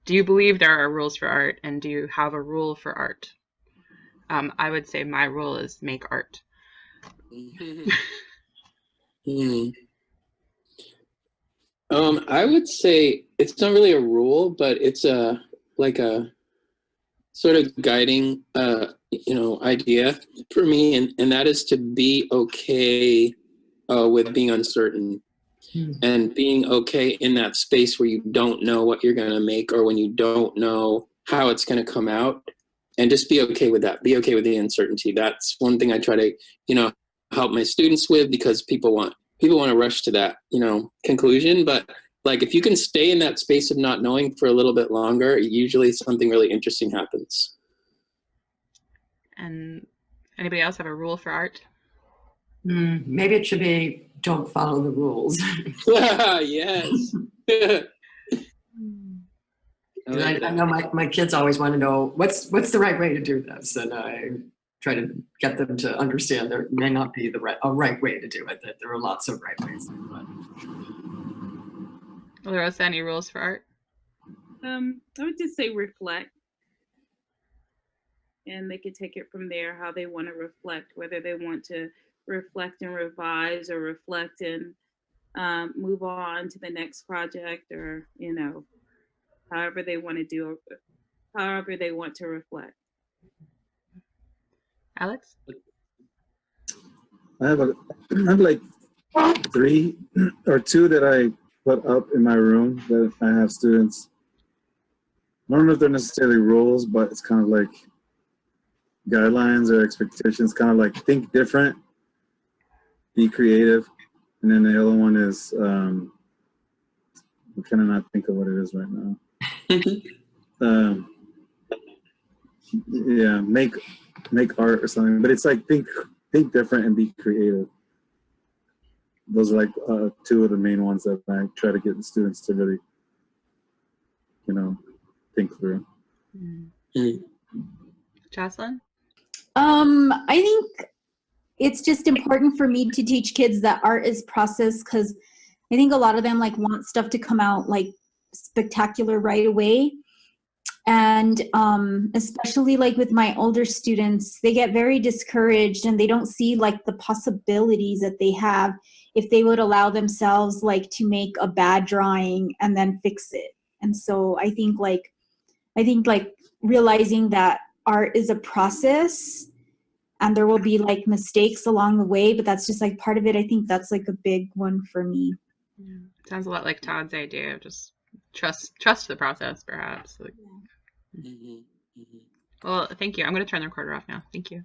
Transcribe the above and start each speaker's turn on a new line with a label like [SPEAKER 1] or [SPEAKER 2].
[SPEAKER 1] Do you believe there are rules for art, and do you have a rule for art? I would say my rule is make art.
[SPEAKER 2] Hmm. I would say it's not really a rule, but it's like a sort of guiding idea for me, and that is to be okay with being uncertain and being okay in that space where you don't know what you're going to make or when you don't know how it's going to come out, and just be okay with that. Be okay with the uncertainty. That's one thing I try to help my students with, because people want to rush to that conclusion, but like if you can stay in that space of not knowing for a little bit longer, usually something really interesting happens.
[SPEAKER 1] And anybody else have a rule for art?
[SPEAKER 3] Maybe it should be don't follow the rules.
[SPEAKER 2] Yes.
[SPEAKER 3] I know my kids always want to know what's the right way to do this, and I try to get them to understand there may not be a right way to do it, that there are lots of right ways to do it.
[SPEAKER 1] LaRosa, any rules for art?
[SPEAKER 4] I would just say reflect, and they could take it from there how they want to reflect, whether they want to reflect and revise, or reflect and move on to the next project, or however they want to reflect.
[SPEAKER 1] Alex?
[SPEAKER 5] I have like 3 or 2 that I put up in my room that I have students. I don't know if they're necessarily rules, but it's kind of like guidelines or expectations, kind of like think different, be creative. And then the other one is, I cannot think of what it is right now. Yeah, make art or something, but it's like think different and be creative. Those are like 2 of the main ones that I try to get the students to really, think through.
[SPEAKER 1] Jocelyn?
[SPEAKER 6] I think it's just important for me to teach kids that art is process, because I think a lot of them like want stuff to come out like spectacular right away. And especially like with my older students, they get very discouraged and they don't see like the possibilities that they have if they would allow themselves like to make a bad drawing and then fix it. And so I think realizing that art is a process and there will be like mistakes along the way, but that's just like part of it. I think that's like a big one for me.
[SPEAKER 1] Yeah. Sounds a lot like Todd's idea of just trust the process, perhaps. Like, well, thank you. I'm going to turn the recorder off now. Thank you.